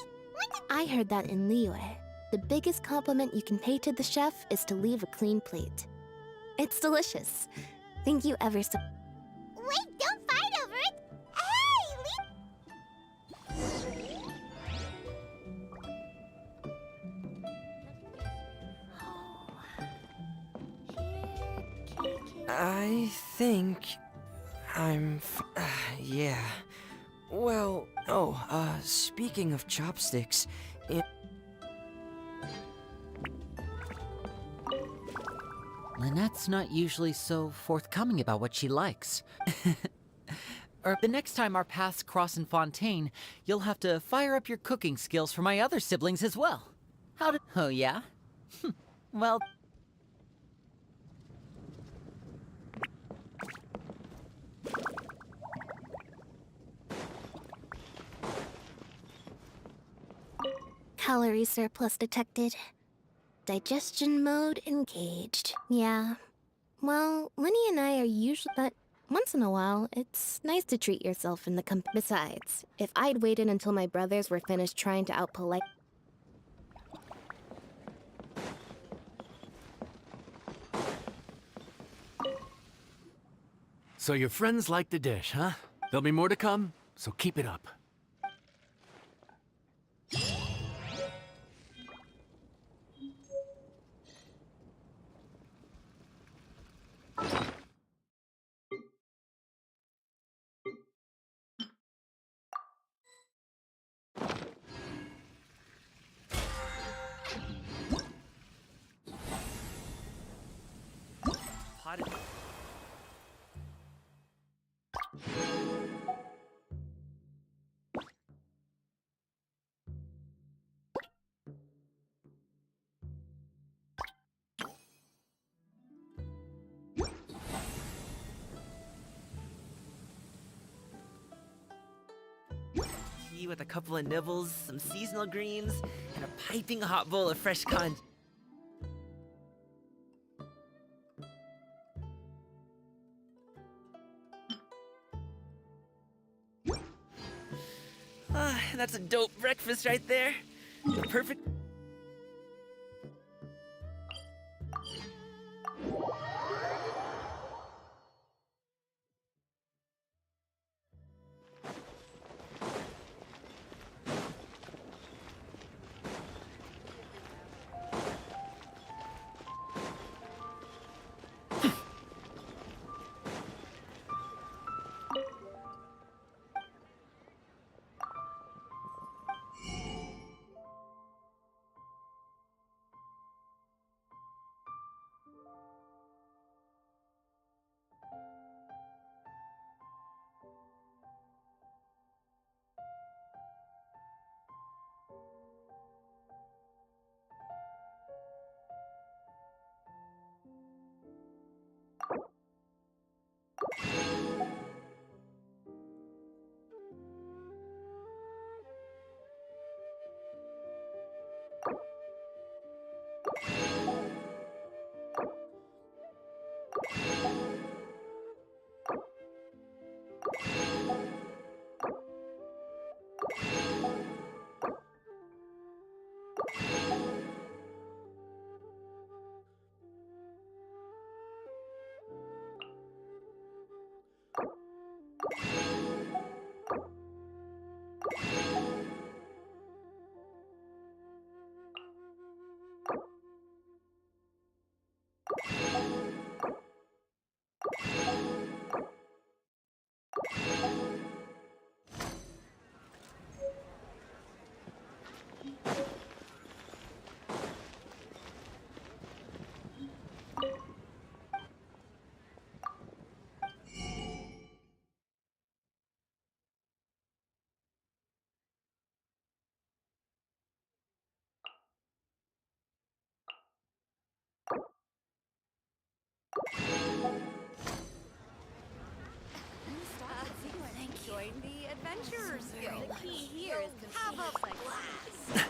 I heard that in Liyue, the biggest compliment you can pay to the chef is to leave a clean plate. It's delicious. Thank you ever so... Wait, don't fight over it! Hey, I think... yeah. Well, speaking of chopsticks... Lynette's not usually so forthcoming about what she likes. Or the next time our paths cross in Fontaine, you'll have to fire up your cooking skills for my other siblings as well. How did... Oh, yeah? Well... Calorie surplus detected. Digestion mode engaged. Yeah. Well, Lenny and I are usually... But once in a while, it's nice to treat yourself in the Besides, if I'd waited until my brothers were finished trying to out-polite... So your friends like the dish, huh? There'll be more to come, so keep it up. Tea with a couple of nibbles, some seasonal greens, and a piping hot bowl of fresh con. That's a dope breakfast right there. The perfect... Join the adventurers. The key here is to have a blast.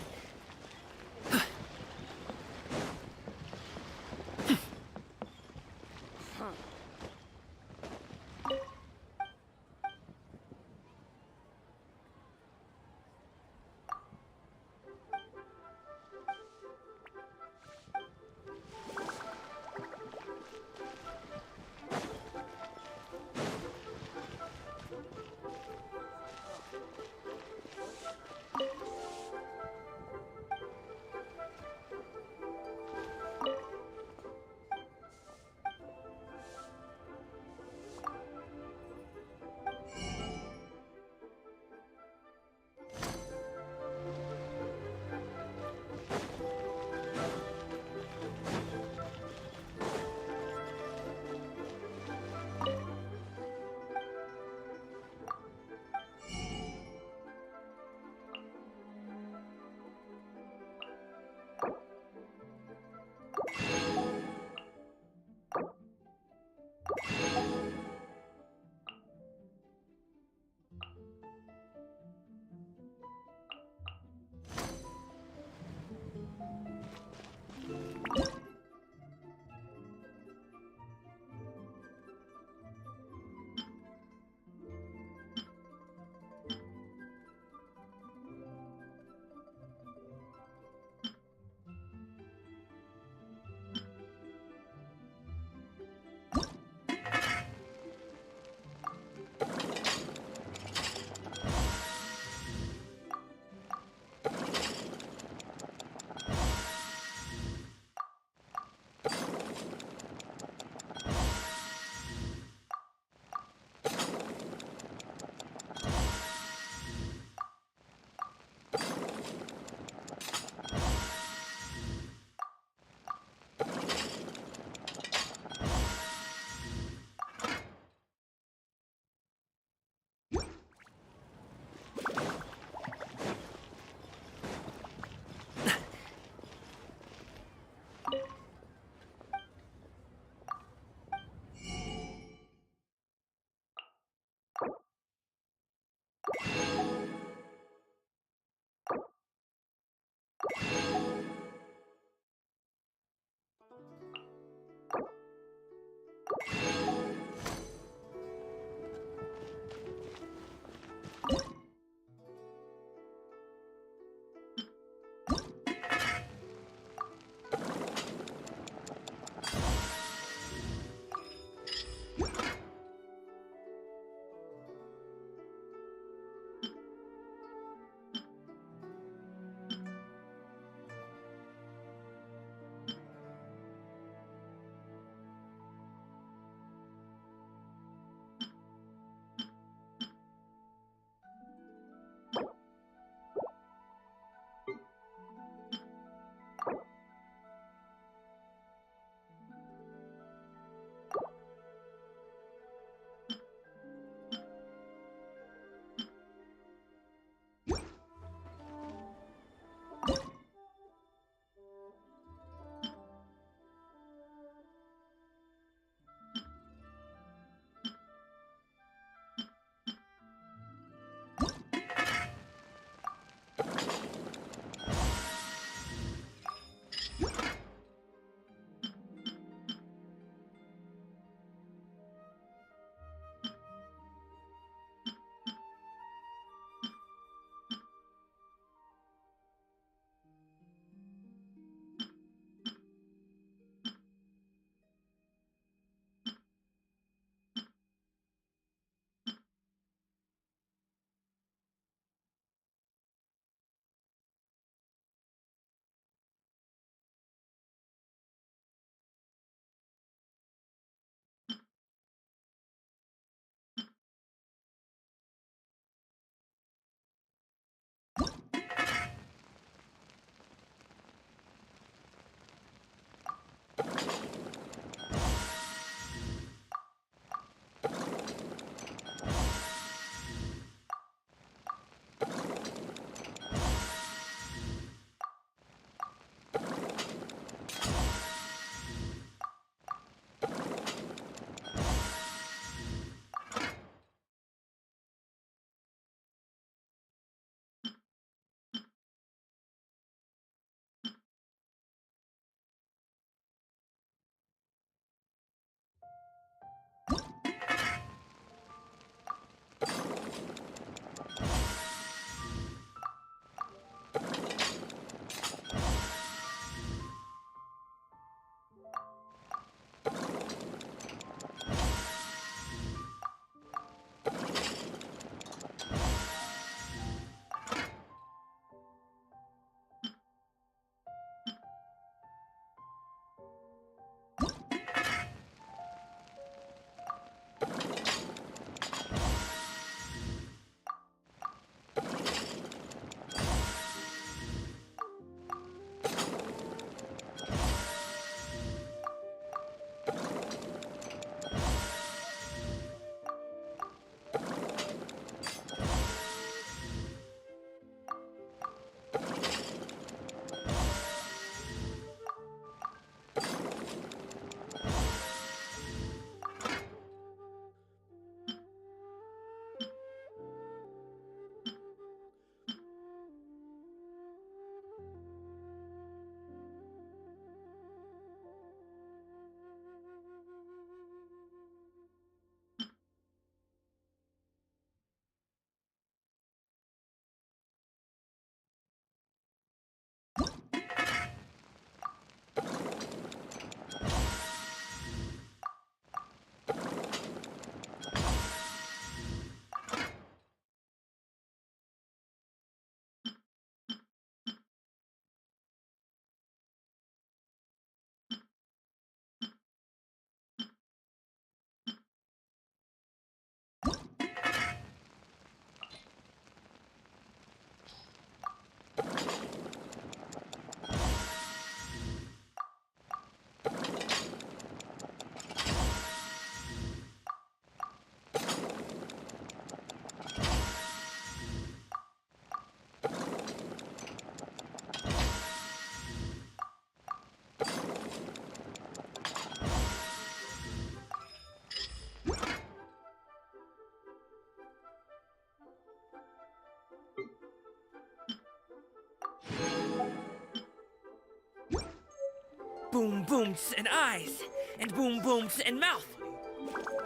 boom booms and eyes, and boom booms and mouth,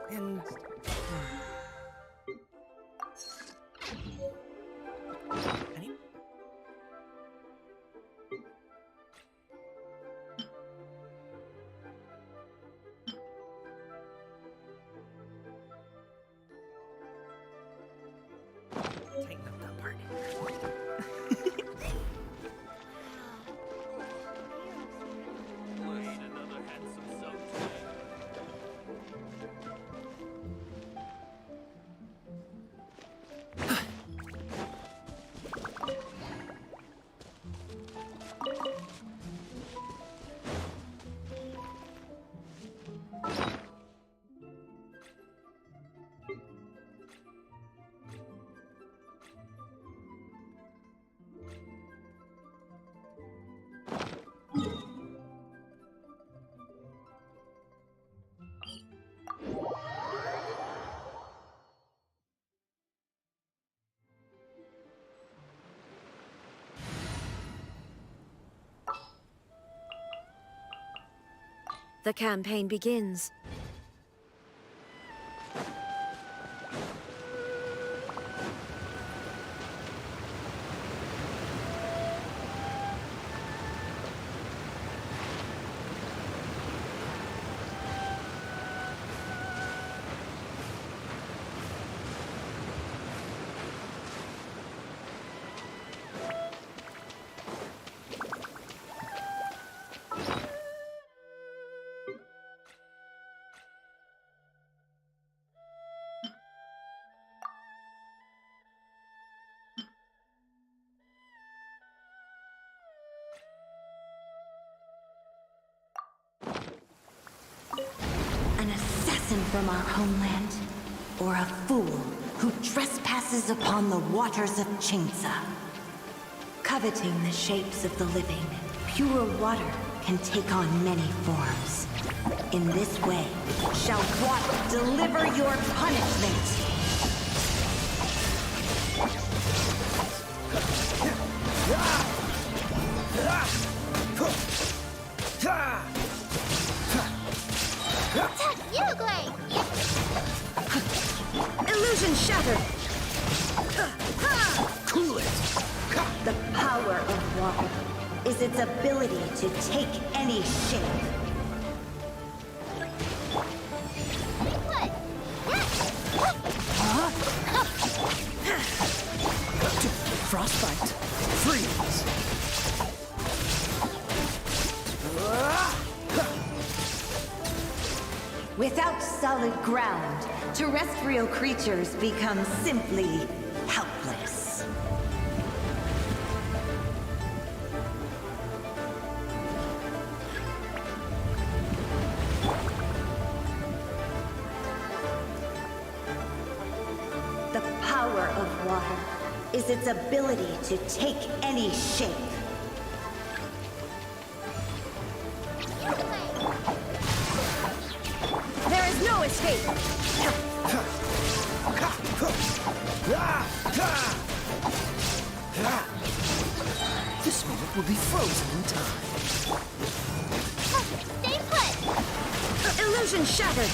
and... Honey? Tighten up that part. The campaign begins. An assassin from our homeland, or a fool who trespasses upon the waters of Chainsa. Coveting the shapes of the living, pure water can take on many forms. In this way, shall water deliver your punishment. Illusion shattered! Cool it! The power of water is its ability to take any shape. Frostbite. Freeze. Without solid ground, terrestrial creatures become simply helpless. The power of water is its ability to take any shape. There is no escape! This moment will be frozen in time. Stay put! Illusion shattered!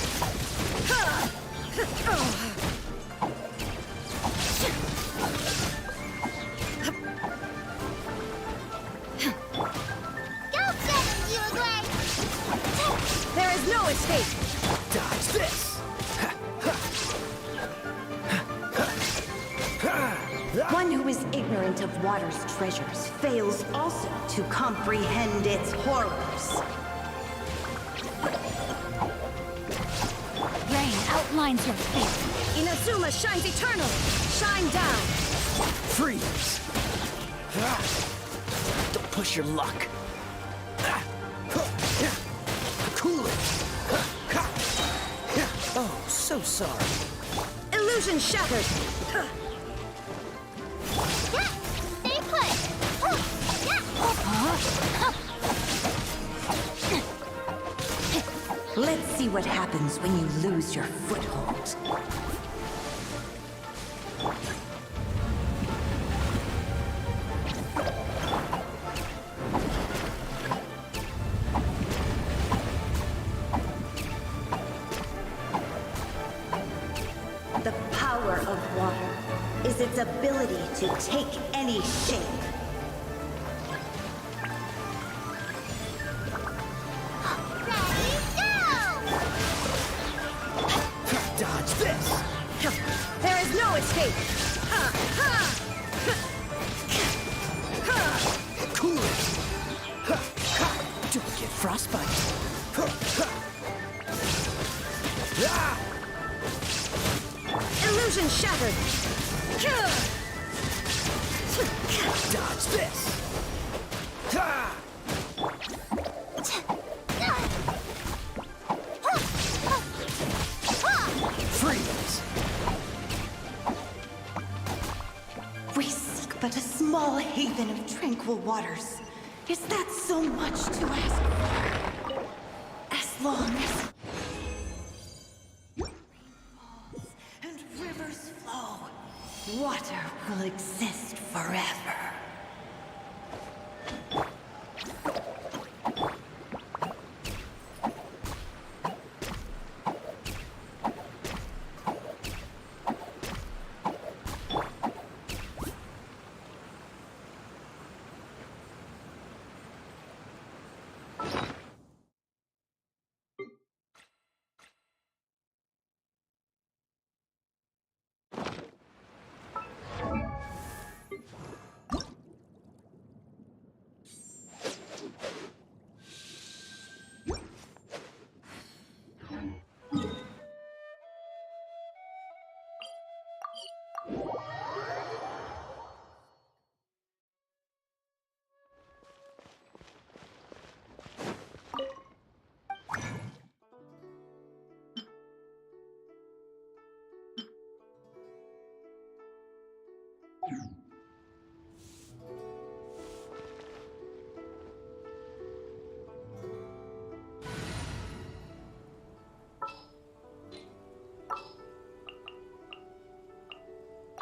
Go get him, Uruguay! There is no escape! Dodge this! One who is ignorant of water's treasures fails also to comprehend its horrors. Rain outlines your fate. Inazuma shines eternal! Shine down! Freeze! Don't push your luck. Cool it! Oh, so sorry. Illusion shattered! Stay put! Let's see what happens when you lose your foothold. its ability to take any shape. Ready, go! Dodge this! There is no escape! Cool it! Don't get frostbite! Illusion shattered! Dodge this! Freeze! We seek but a small haven of tranquil waters. Is that so much to ask for? As long as rain falls and rivers flow, water will exist forever.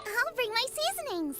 I'll bring my seasonings.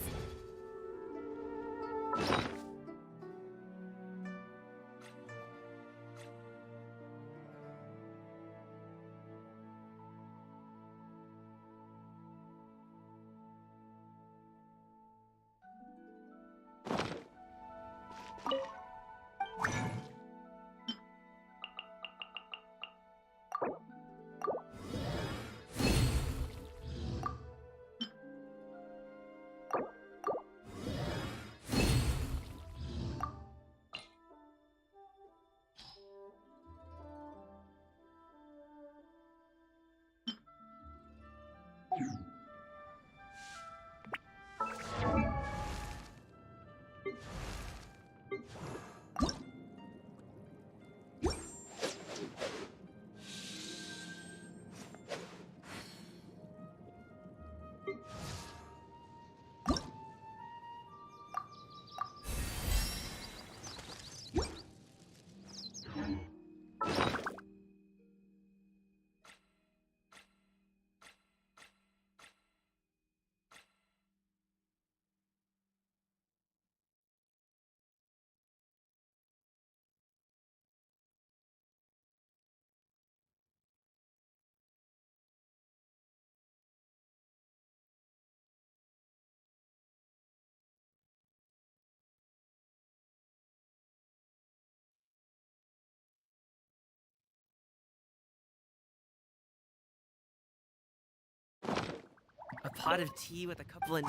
A pot of tea with a couple of...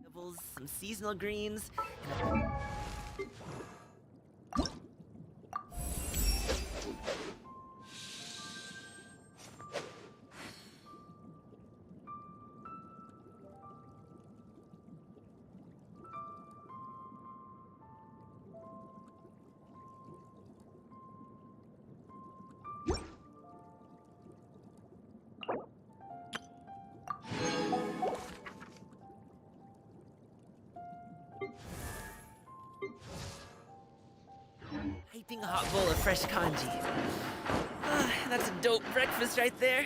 nibbles, some seasonal greens, and a... piping hot bowl of fresh kanji. That's a dope breakfast right there.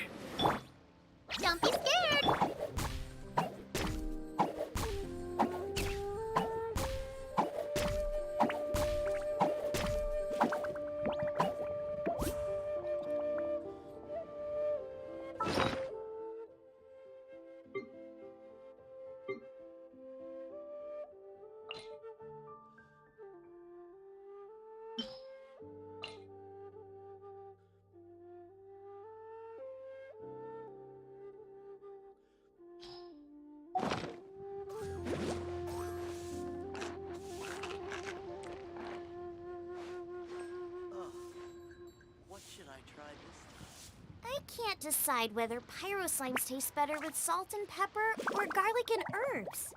Don't be scared. What should I try this time? I can't decide whether pyro slimes taste better with salt and pepper or garlic and herbs.